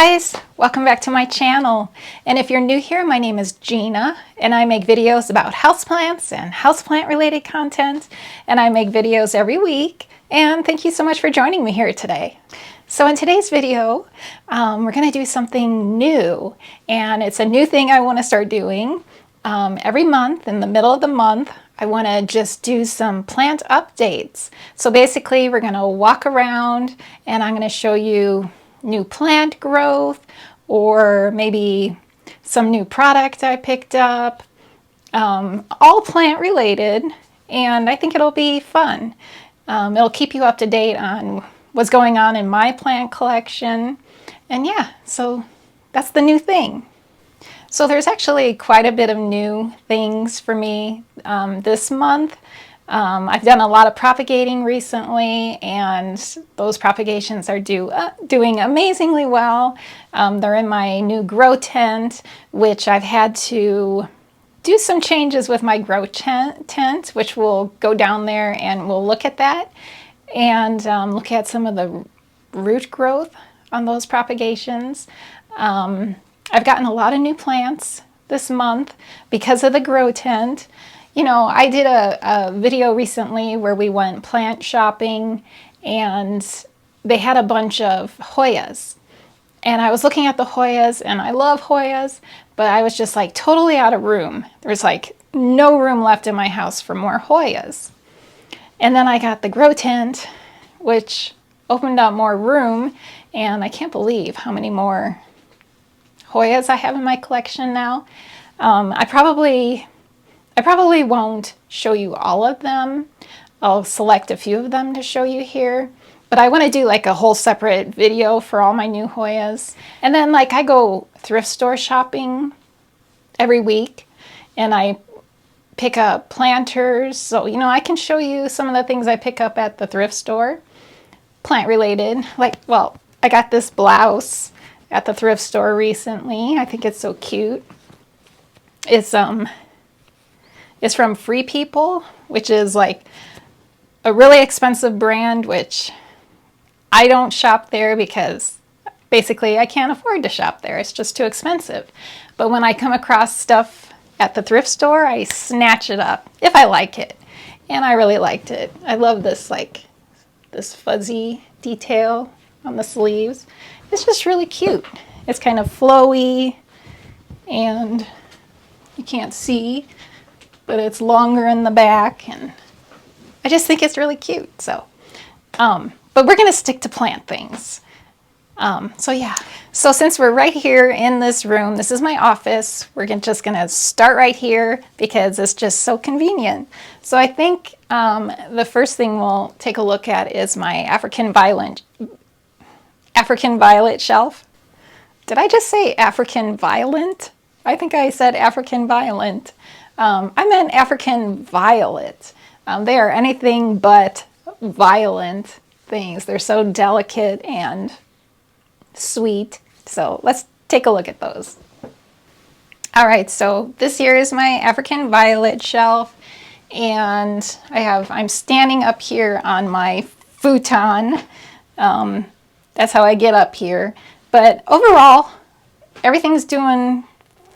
guys, welcome back to my channel. And if you're new here, my name is Gina and I make videos about houseplants and houseplant related content, and I make videos every week. And thank you so much for joining me here today. So in today's video, we're going to do something new, and it's a new thing I want to start doing. Every month, in the middle of the month, I want to just do some plant updates. So basically we're going to walk around and I'm going to show you new plant growth, or maybe some new product I picked up, all plant related, and I think it'll be fun. It'll keep you up to date on what's going on in my plant collection, and yeah, so that's the new thing. So there's actually quite a bit of new things for me this month. I've done a lot of propagating recently, and those propagations are doing amazingly well. They're in my new grow tent, which I've had to do some changes with my grow tent, which we'll go down there and we'll look at that and look at some of the root growth on those propagations. I've gotten a lot of new plants this month because of the grow tent. You know, I did a video recently where we went plant shopping and they had a bunch of Hoyas. And I was looking at the Hoyas, and I love Hoyas, but I was just like totally out of room. There was like no room left in my house for more Hoyas. And then I got the grow tent, which opened up more room, and I can't believe how many more Hoyas I have in my collection now. I probably won't show you all of them. I'll select a few of them to show you here, but I want to do like a whole separate video for all my new Hoyas. And then like I go thrift store shopping every week and I pick up planters. So, you know, I can show you some of the things I pick up at the thrift store, plant related. Like, well, I got this blouse at the thrift store recently. I think it's so cute. It's from Free People, which is like a really expensive brand, which I don't shop there because basically I can't afford to shop there. It's just too expensive. But when I come across stuff at the thrift store, I snatch it up if I like it. And I really liked it. I love this, like, this fuzzy detail on the sleeves. It's just really cute. It's kind of flowy and you can't see, but it's longer in the back, and I just think it's really cute. So, but we're going to stick to plant things. So yeah, so since we're right here in this room, this is my office, we're just going to start right here because it's just so convenient. So I think the first thing we'll take a look at is my African violet shelf. Did I just say African violent? I think I said African violent. I meant African violet. They are anything but violent things. They're so delicate and sweet. So let's take a look at those. All right, so this here is my African violet shelf, and I'm standing up here on my futon. That's how I get up here. But overall, everything's doing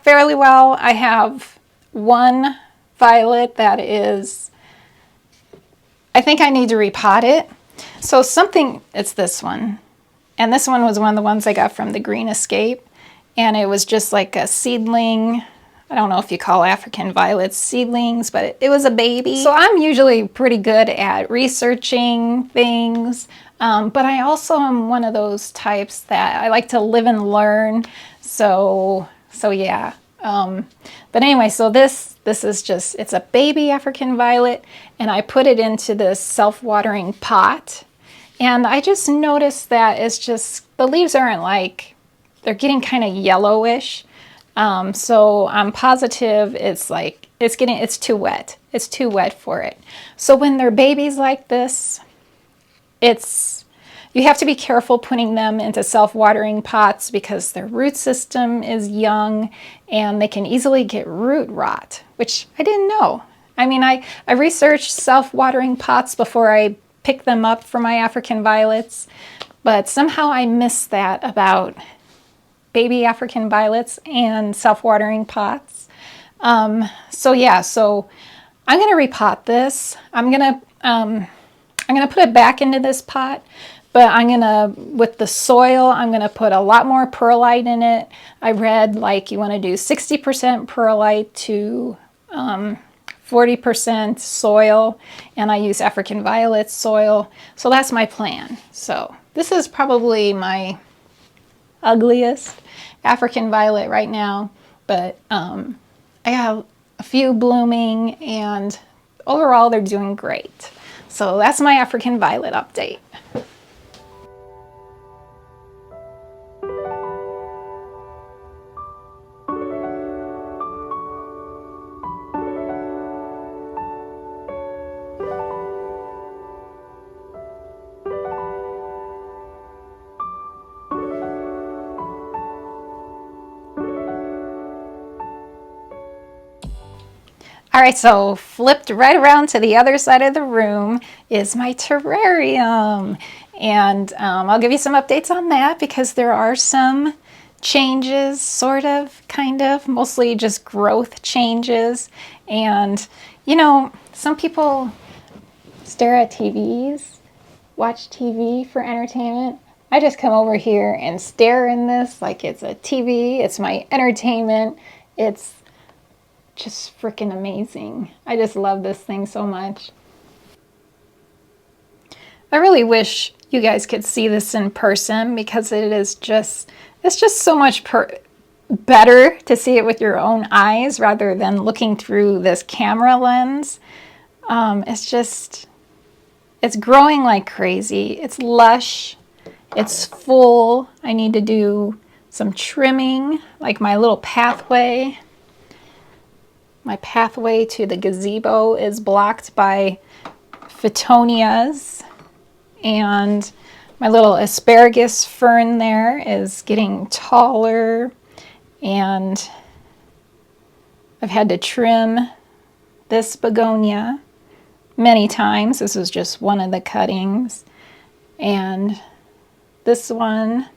fairly well. I have one violet that is, I think I need to repot it. So it's this one. And this one was one of the ones I got from the Green Escape. And it was just like a seedling. I don't know if you call African violets seedlings, but it was a baby. So I'm usually pretty good at researching things. But I also am one of those types that I like to live and learn. So yeah. But anyway, so this is just, it's a baby African violet, and I put it into this self-watering pot. And I just noticed that it's just, the leaves aren't like, they're getting kind of yellowish. So I'm positive it's like, it's too wet. It's too wet for it. So when they're babies like this, you have to be careful putting them into self-watering pots because their root system is young and they can easily get root rot, which I didn't know. I mean, I researched self-watering pots before I picked them up for my African violets, but somehow I missed that about baby African violets and self-watering pots. So yeah, so I'm gonna repot this. I'm gonna put it back into this pot, but with the soil, I'm gonna put a lot more perlite in it. I read like you wanna do 60% perlite to 40% soil, and I use African violet soil. So that's my plan. So this is probably my ugliest African violet right now, but I have a few blooming, and overall they're doing great. So that's my African violet update. All right, so flipped right around to the other side of the room is my terrarium. And I'll give you some updates on that because there are some changes, sort of, kind of, mostly just growth changes. And, you know, some people stare at TVs, watch TV for entertainment. I just come over here and stare in this like it's a TV. It's my entertainment. It's just freaking amazing. I just love this thing so much. I really wish you guys could see this in person because it's just so much better to see it with your own eyes rather than looking through this camera lens. It's growing like crazy. It's lush. It's full. I need to do some trimming, like my little pathway. My pathway to the gazebo is blocked by phytonias, and my little asparagus fern there is getting taller, and I've had to trim this begonia many times. This is just one of the cuttings, and this one,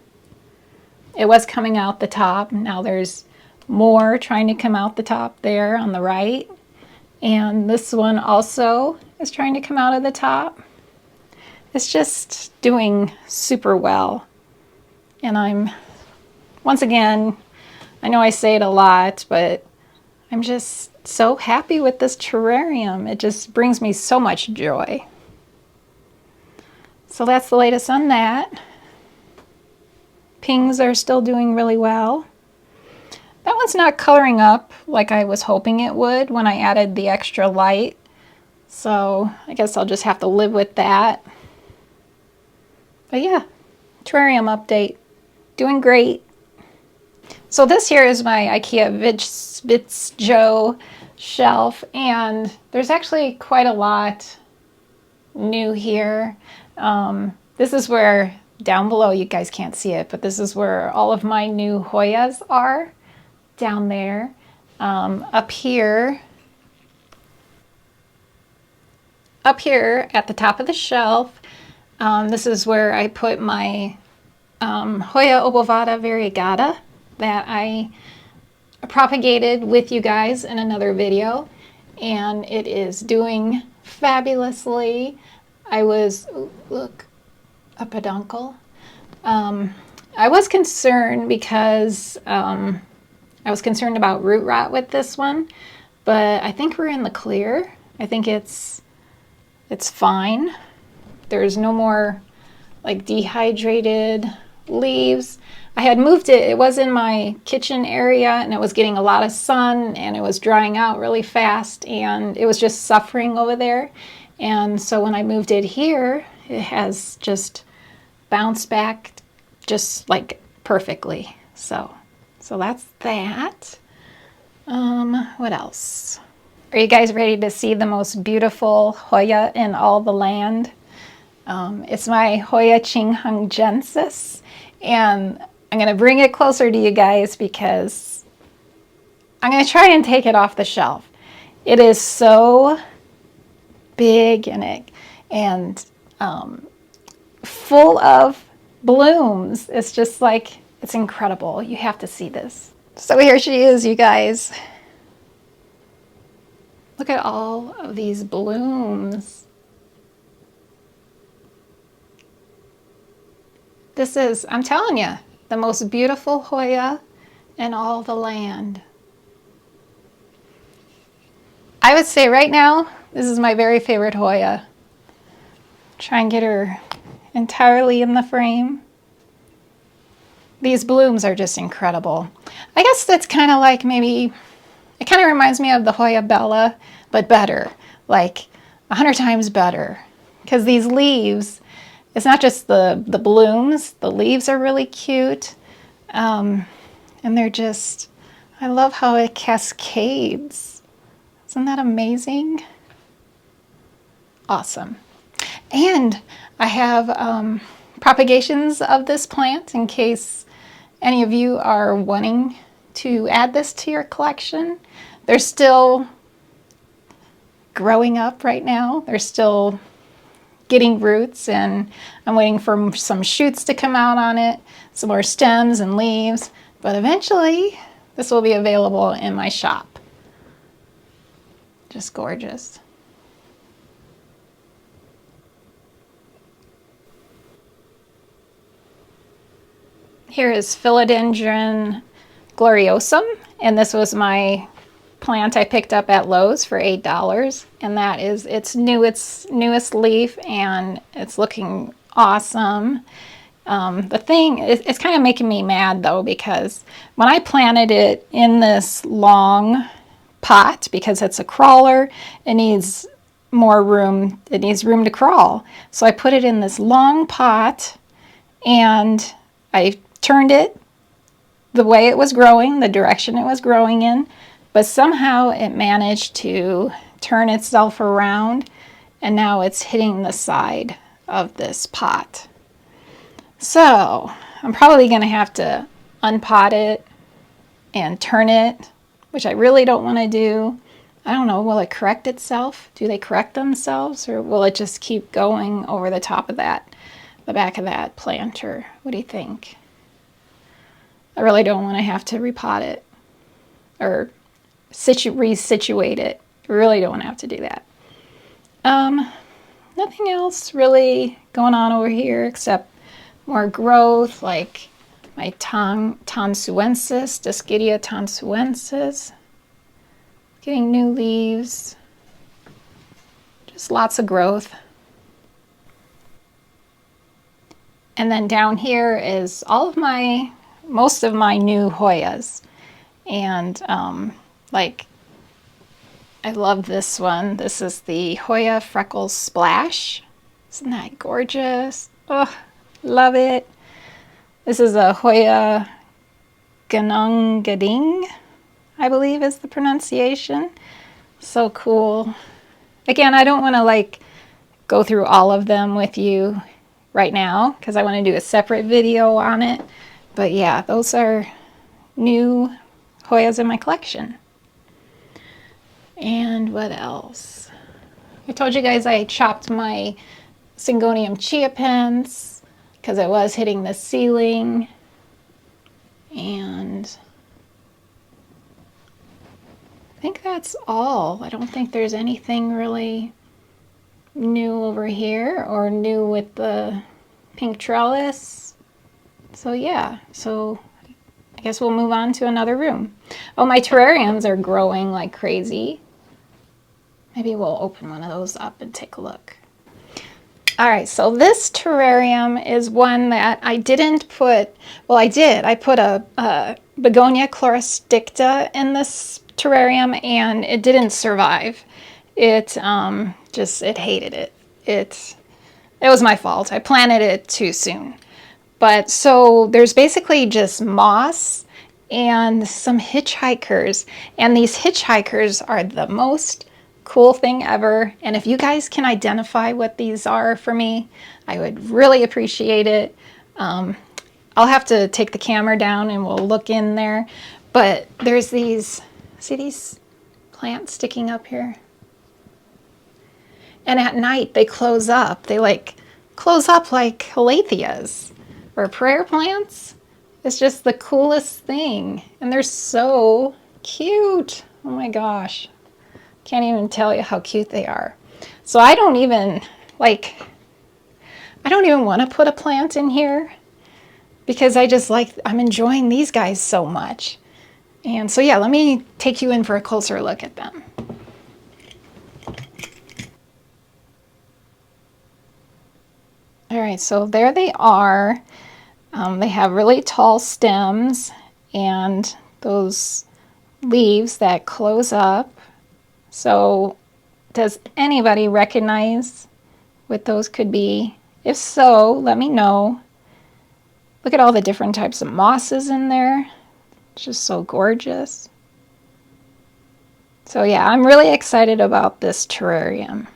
it was coming out the top. Now there's more trying to come out the top there on the right, and this one also is trying to come out of the top. It's just doing super well, and once again, I know I say it a lot, but I'm just so happy with this terrarium. It just brings me so much joy. So that's the latest on that. Pings are still doing really well. That one's not coloring up like I was hoping it would when I added the extra light. So I guess I'll just have to live with that. But yeah, terrarium update. Doing great. So this here is my Ikea Joe shelf, and there's actually quite a lot new here. This is where, down below, you guys can't see it, but this is where all of my new Hoyas are. Down there. Up here at the top of the shelf, this is where I put my Hoya obovata variegata that I propagated with you guys in another video, and it is doing fabulously. Look, a peduncle. I was concerned because I was concerned about root rot with this one, but I think we're in the clear. I think it's fine. There's no more like dehydrated leaves. I had moved it. It was in my kitchen area, and it was getting a lot of sun, and it was drying out really fast, and it was just suffering over there. And so when I moved it here, it has just bounced back just like perfectly. So that's that. What else? Are you guys ready to see the most beautiful Hoya in all the land? It's my Hoya Qinghenggensis, and I'm going to bring it closer to you guys because I'm going to try and take it off the shelf. It is so big and full of blooms. It's It's incredible. You have to see this. So here she is, you guys. Look at all of these blooms. This is, I'm telling you, the most beautiful Hoya in all the land. I would say right now, this is my very favorite Hoya. Try and get her entirely in the frame. These blooms are just incredible. I guess that's kind of like maybe, it kind of reminds me of the Hoya Bella, but better, like 100 times better. Because these leaves, it's not just the blooms, the leaves are really cute. And they're just, I love how it cascades. Isn't that amazing? Awesome. And I have propagations of this plant in case any of you are wanting to add this to your collection. They're still growing up right now. They're still getting roots, and I'm waiting for some shoots to come out on it, some more stems and leaves, but eventually this will be available in my shop. Just gorgeous. Here is Philodendron gloriosum, and this was my plant I picked up at Lowe's for $8, and that is its newest leaf, and it's looking awesome. The thing is, it's kind of making me mad though, because when I planted it in this long pot, because it's a crawler, it needs more room, it needs room to crawl. So I put it in this long pot, and I turned it the way it was growing, the direction it was growing in, but somehow it managed to turn itself around, and now it's hitting the side of this pot. So I'm probably going to have to unpot it and turn it, which I really don't want to do. I don't know, will it correct itself? Do they correct themselves, or will it just keep going over the top of that, the back of that planter? What do you think? I really don't want to have to repot it or resituate it. I really don't want to have to do that. Nothing else really going on over here except more growth, like my tonsuensis, Discidia tonsuensis, getting new leaves, just lots of growth. And then down here is most of my new Hoyas. And like, I love this one. This is the Hoya Freckles Splash. Isn't that gorgeous? Oh, love it. This is a Hoya Ganungading, I believe is the pronunciation. So cool. Again, I don't want to like go through all of them with you right now because I want to do a separate video on it. But yeah, those are new Hoyas in my collection. And what else? I told you guys I chopped my Syngonium chia pens because it was hitting the ceiling. And I think that's all. I don't think there's anything really new over here or new with the pink trellis. So yeah, so I guess we'll move on to another room. Oh, my terrariums are growing like crazy. Maybe we'll open one of those up and take a look. All right, so this terrarium is one that I didn't put, well, I did. I put a Begonia chloristicta in this terrarium, and it didn't survive. It it hated it. It was my fault. I planted it too soon. But so there's basically just moss and some hitchhikers, and these hitchhikers are the most cool thing ever. And if you guys can identify what these are for me, I would really appreciate it. I'll have to take the camera down and we'll look in there. But there's these, see these plants sticking up here? And at night they close up. They like close up like calatheas or prayer plants. It's just the coolest thing. And they're so cute. Oh my gosh. Can't even tell you how cute they are. So I don't even want to put a plant in here because I'm enjoying these guys so much. And so yeah, let me take you in for a closer look at them. All right, so there they are. They have really tall stems and those leaves that close up. So does anybody recognize what those could be? If so, let me know. Look at all the different types of mosses in there. It's just so gorgeous. So yeah, I'm really excited about this terrarium.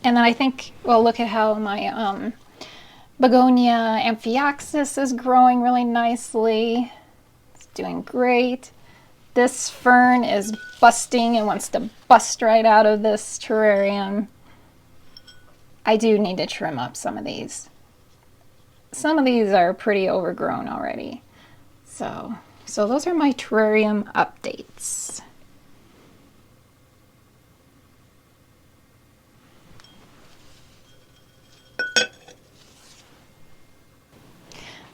And then I think, well, look at how my Begonia Amphiaxis is growing really nicely. It's doing great. This fern is busting and wants to bust right out of this terrarium. I do need to trim up some of these. Some of these are pretty overgrown already. So those are my terrarium updates.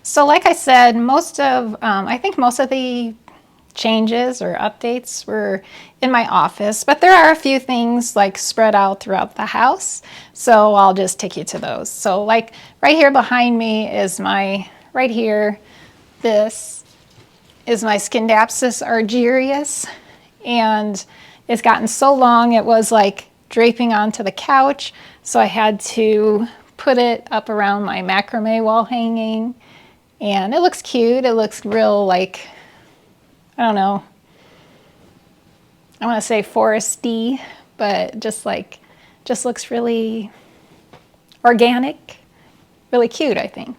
So like I said, I think most of the changes or updates were in my office, but there are a few things like spread out throughout the house. So I'll just take you to those. So like right here behind me is this is my Scindapsus argyrius, and it's gotten so long it was like draping onto the couch. So I had to put it up around my macrame wall hanging. And it looks cute. It looks real, like, I don't know. I want to say foresty, but just looks really organic, really cute, I think.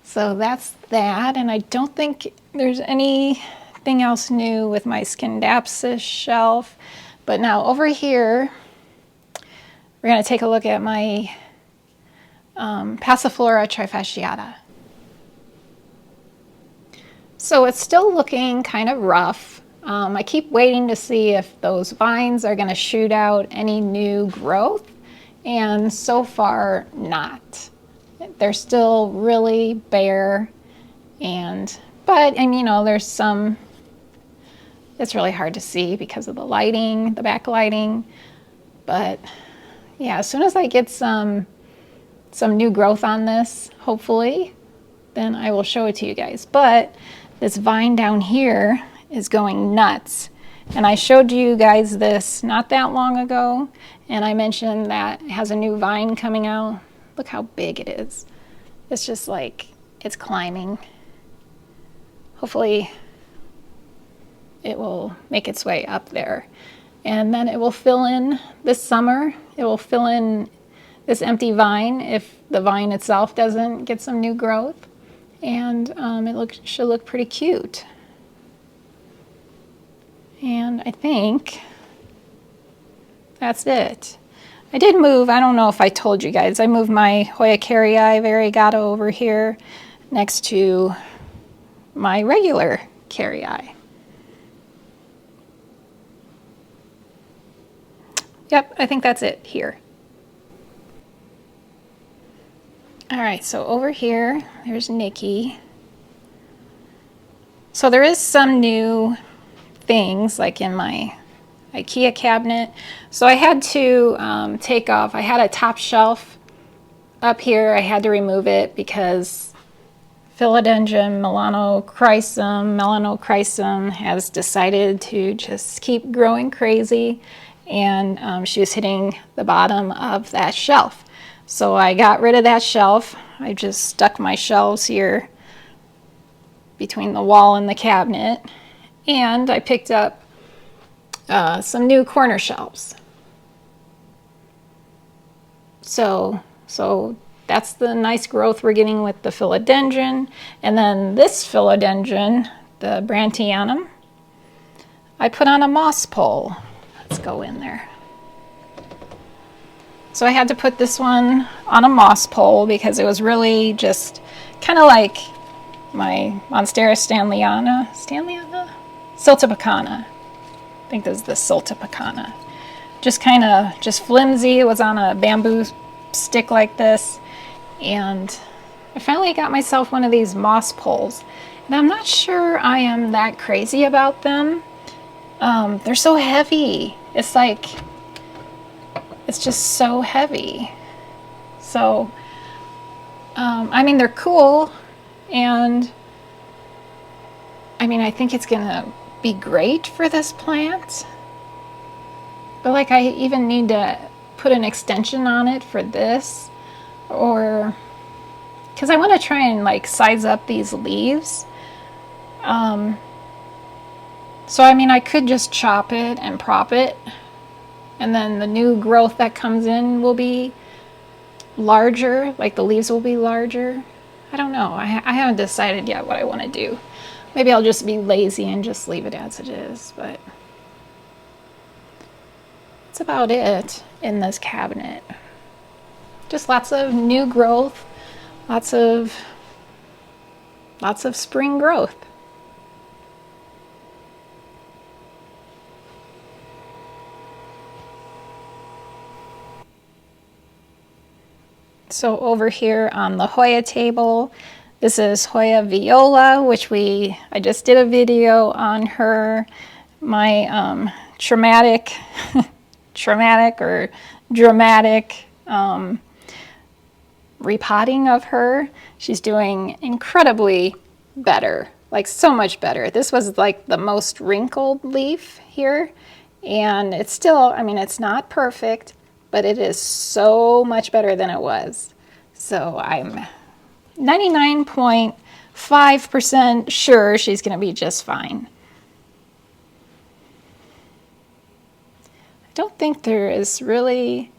So that's that. And I don't think there's anything else new with my Scindapsus shelf. But now over here, we're going to take a look at my Passiflora trifasciata. So it's still looking kind of rough. I keep waiting to see if those vines are going to shoot out any new growth, and so far not. They're still really bare, but you know, there's some, it's really hard to see because of the lighting, the backlighting. But yeah, as soon as I get some new growth on this, hopefully, then I will show it to you guys. But this vine down here is going nuts. And I showed you guys this not that long ago, and I mentioned that it has a new vine coming out. Look how big it is. It's just like, it's climbing. Hopefully it will make its way up there. And then it will fill in this summer. It will fill in this empty vine if the vine itself doesn't get some new growth. And it should look pretty cute. And I think that's it. I did move, I don't know if I told you guys, I moved my Hoya variegata over here next to my regular carrii. Yep, I think that's it here. All right, so over here, there's Nikki. So there is some new things like in my Ikea cabinet. So I had to take off, I had a top shelf up here. I had to remove it because Philodendron melanochrysum has decided to just keep growing crazy, and she was hitting the bottom of that shelf. So I got rid of that shelf. I just stuck my shelves here between the wall and the cabinet, and I picked up some new corner shelves. So that's the nice growth we're getting with the philodendron. And then this philodendron, the Brantianum, I put on a moss pole. Let's go in there. So I had to put this one on a moss pole because it was really just kind of like my Monstera Stanleyana? Siltepecana. I think this is the Siltepecana. Just kind of just flimsy. It was on a bamboo stick like this. And I finally got myself one of these moss poles. And I'm not sure I am that crazy about them. They're so heavy. It's like, it's just so heavy. So, I mean, they're cool. And I mean, I think it's gonna be great for this plant. But like, I even need to put an extension on it for this, or because I want to try and like size up these leaves. So I mean, I could just chop it and prop it, and then the new growth that comes in will be larger, like the leaves will be larger. I don't know. I haven't decided yet what I want to do. Maybe I'll just be lazy and just leave it as it is, but that's about it in this cabinet. Just lots of new growth, lots of spring growth. So over here on the Hoya table, this is Hoya Viola, which I just did a video on her. My traumatic or dramatic repotting of her. She's doing incredibly better, like so much better. This was like the most wrinkled leaf here, and it's still, I mean, it's not perfect, but it is so much better than it was. So I'm 99.5% sure she's going to be just fine. I don't think there is really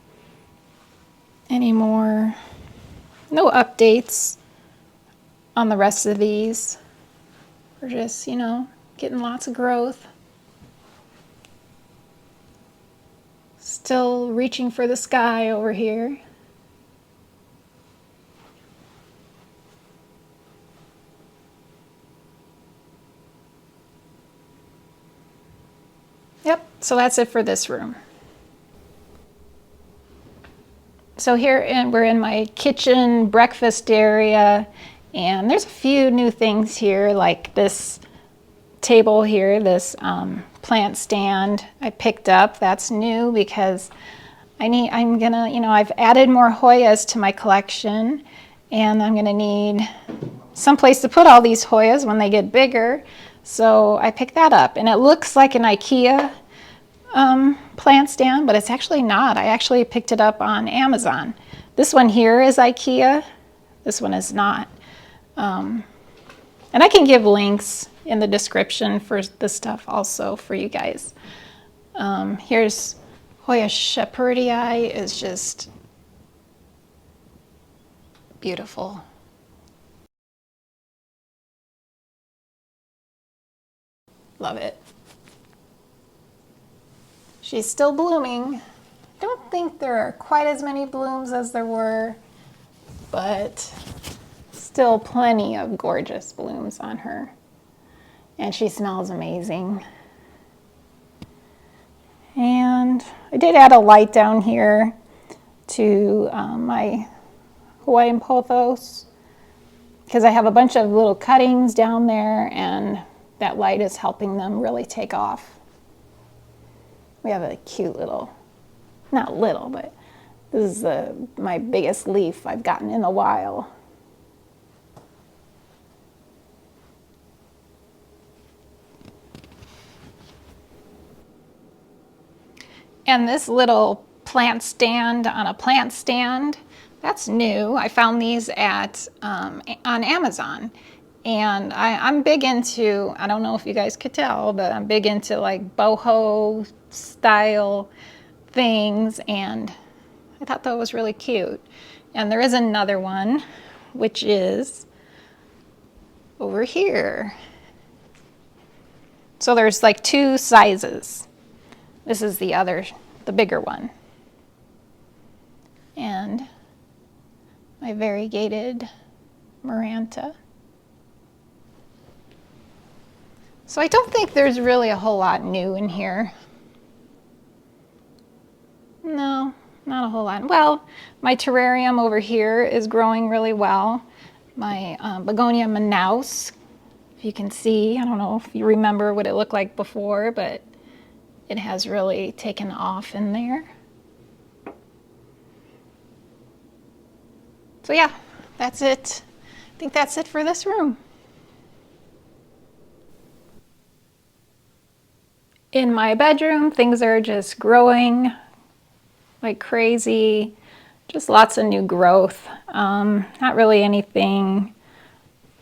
any more, no updates on the rest of these. We're just, you know, getting lots of growth. Still reaching for the sky over here. Yep, so that's it for this room. So here we're in my kitchen breakfast area, and there's a few new things here, like this table here, this plant stand I picked up. That's new because I'm gonna, you know, I've added more Hoyas to my collection, and I'm gonna need some place to put all these Hoyas when they get bigger. So I picked that up, and it looks like an Ikea plant stand, but it's actually not. I actually picked it up on Amazon. This one here is Ikea. This one is not. And I can give links in the description for the stuff also for you guys. Here's Hoya Shepherdii, is just beautiful. Love it. She's still blooming. Don't think there are quite as many blooms as there were, but still plenty of gorgeous blooms on her. And she smells amazing. And I did add a light down here to my Hawaiian pothos because I have a bunch of little cuttings down there, and that light is helping them really take off. We have a cute little, not little, but this is my biggest leaf I've gotten in a while. And this little plant stand on a plant stand, that's new. I found these at on Amazon. And I'm big into, I don't know if you guys could tell, but I'm big into like boho style things, and I thought that was really cute. And there is another one, which is over here. So there's like two sizes. This is the bigger one. my variegated Maranta. So I don't think there's really a whole lot new in here. No, not a whole lot. Well, my terrarium over here is growing really well. My begonia Manaus, if you can see, I don't know if you remember what it looked like before, but it has really taken off in there. So yeah, that's it. I think that's it for this room. In my bedroom, things are just growing like crazy. Just lots of new growth. Not really anything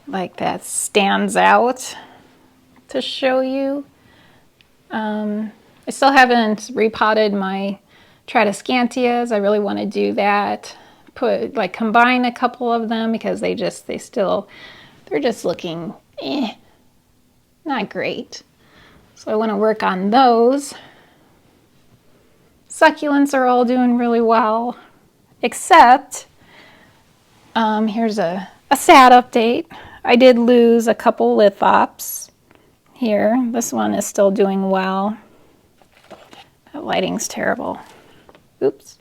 like that stands out to show you. I still haven't repotted my Tradescantias. I really want to do that. Combine a couple of them because they're just looking not great. So I want to work on those. Succulents are all doing really well, except here's a sad update. I did lose a couple lithops here. This one is still doing well. That lighting's terrible. Oops.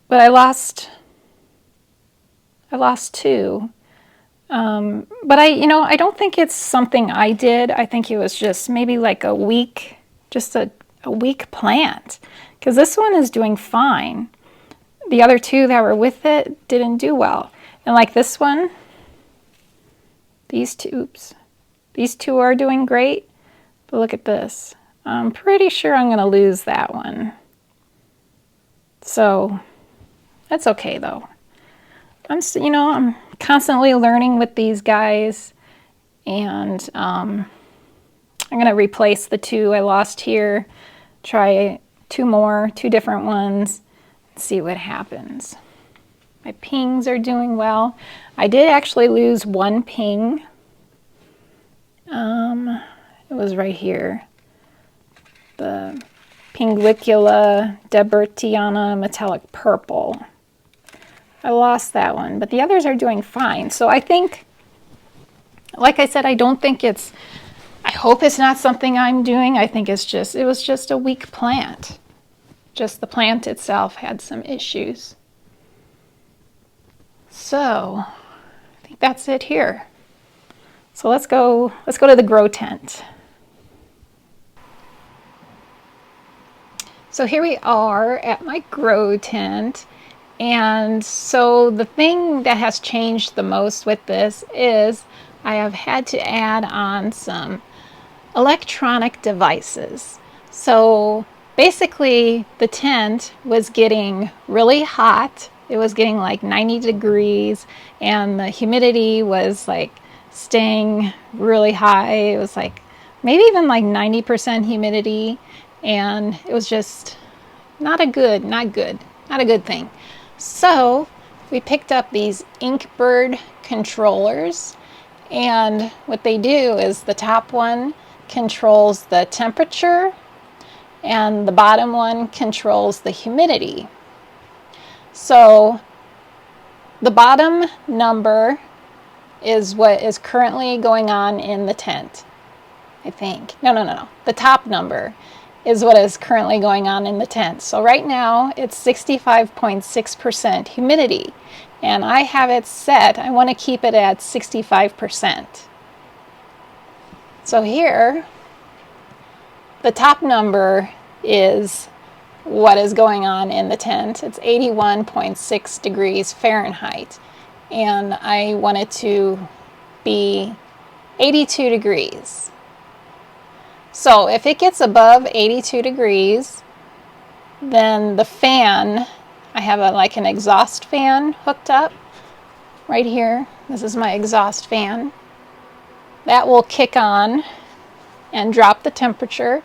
But I lost two. But I don't think it's something I did. I think it was just maybe like a weak plant, because this one is doing fine. The other two that were with it didn't do well. And like this one, these two are doing great. But look at this. I'm pretty sure I'm going to lose that one. So that's okay though. I'm constantly learning with these guys, and I'm going to replace the two I lost here, try two different ones, and see what happens. My pings are doing well. I did actually lose one ping. It was right here. The Pinguicula Debertiana Metallic Purple. I lost that one, but the others are doing fine. So I think, like I said, I hope it's not something I'm doing. I think it was just a weak plant. Just the plant itself had some issues. So I think that's it here. So let's go to the grow tent. So here we are at my grow tent. And so the thing that has changed the most with this is I have had to add on some electronic devices. So basically the tent was getting really hot. It was getting like 90 degrees, and the humidity was like staying really high. It was like maybe even like 90% humidity, and it was just not a good thing. So we picked up these Inkbird controllers, and what they do is the top one controls the temperature and the bottom one controls the humidity. So the bottom number is what is currently going on in the tent, I think. No. The top number is what is currently going on in the tent. So right now it's 65.6% humidity, and I have it set. I want to keep it at 65%. So here, the top number is what is going on in the tent. It's 81.6 degrees Fahrenheit, and I want it to be 82 degrees. So if it gets above 82 degrees, then the fan, I have like an exhaust fan hooked up right here. This is my exhaust fan. That will kick on and drop the temperature,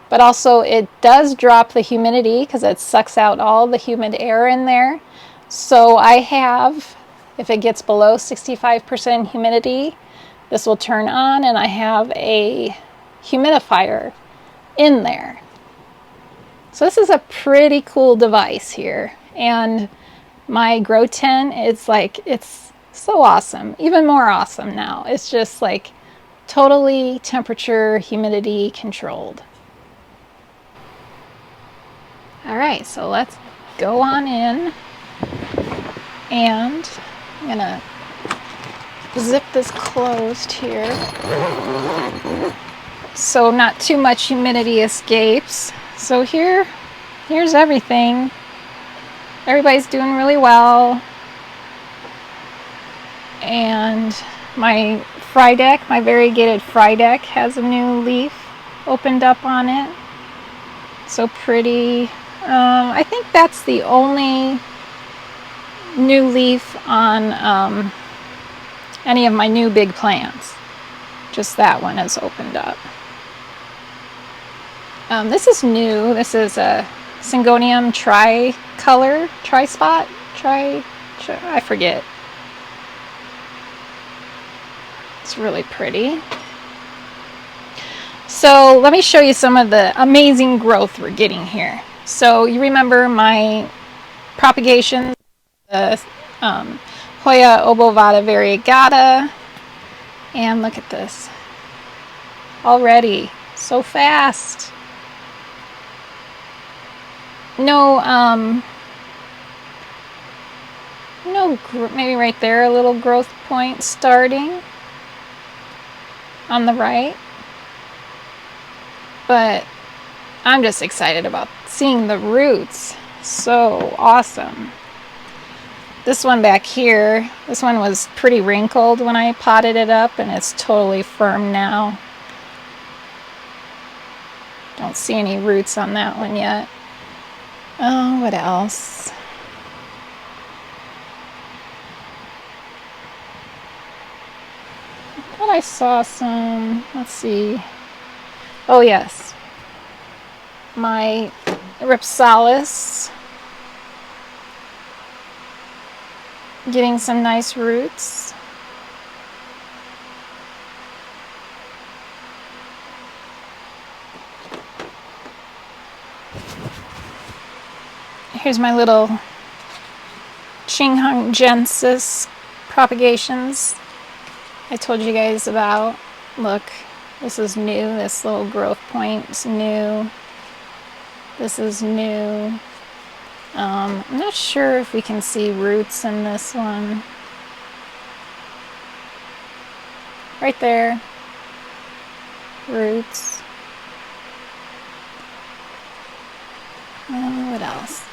but also it does drop the humidity because it sucks out all the humid air in there. So I have, if it gets below 65% humidity, this will turn on, and I have a humidifier in there. So this is a pretty cool device here, and my grow tent, it's like, it's so awesome. Even more awesome now. It's just like totally temperature, humidity controlled. All right, so let's go on in, and I'm gonna zip this closed here so not too much humidity escapes. So here's everything. Everybody's doing really well. And my fry deck, my variegated fry deck, has a new leaf opened up on it. So pretty. I think that's the only new leaf on any of my new big plants. Just that one has opened up. This is new. This is a Syngonium tricolor, tri-spot, I forget. It's really pretty. So let me show you some of the amazing growth we're getting here. So you remember my propagation, the Hoya obovata variegata, and look at this. Already, so fast. No, maybe right there, a little growth point starting on the right. But I'm just excited about seeing the roots. So awesome. This one back here, this one was pretty wrinkled when I potted it up, and it's totally firm now. Don't see any roots on that one yet. Oh, what else? I thought I saw some, let's see. Oh yes, my Ripsalis getting some nice roots. Here's my little Chinghungensis propagations I told you guys about. Look, this is new. This little growth point is new. This is new. I'm not sure if we can see roots in this one. Right there. Roots. What else?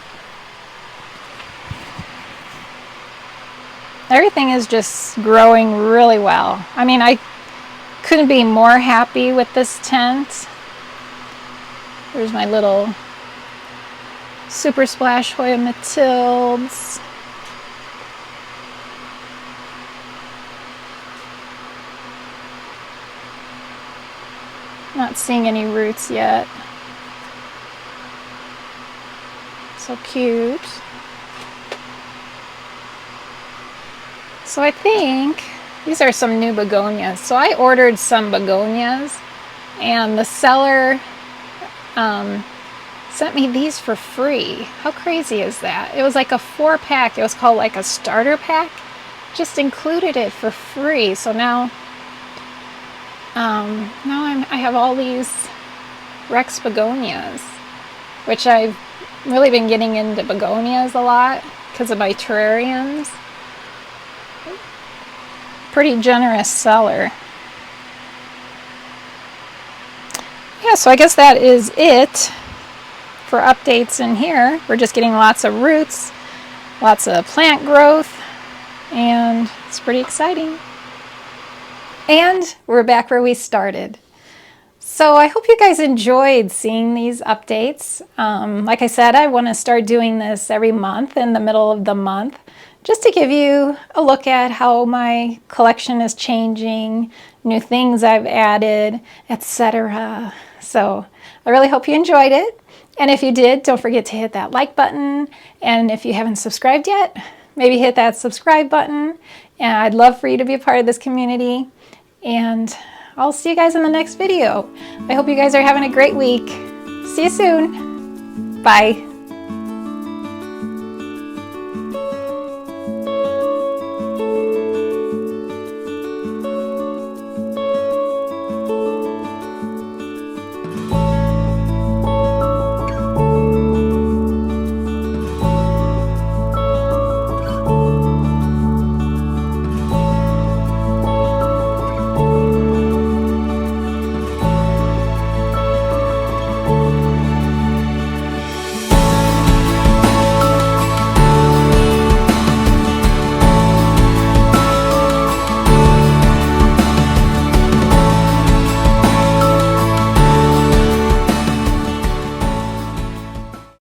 Everything is just growing really well. I mean, I couldn't be more happy with this tent. There's my little Super Splash Hoya Matildes. Not seeing any roots yet. So cute. So I think these are some new begonias. So I ordered some begonias, and the seller sent me these for free. How crazy is that? It was like a 4-pack. It was called like a starter pack. Just included it for free. So now, I have all these Rex begonias, which I've really been getting into begonias a lot because of my terrariums. Pretty generous seller. Yeah, so I guess that is it for updates in here. We're just getting lots of roots, lots of plant growth, and it's pretty exciting. And we're back where we started. So I hope you guys enjoyed seeing these updates. Like I said, I want to start doing this every month in the middle of the month, just to give you a look at how my collection is changing, new things I've added, etc. So I really hope you enjoyed it. And if you did, don't forget to hit that like button. And if you haven't subscribed yet, maybe hit that subscribe button. And I'd love for you to be a part of this community. And I'll see you guys in the next video. I hope you guys are having a great week. See you soon. Bye.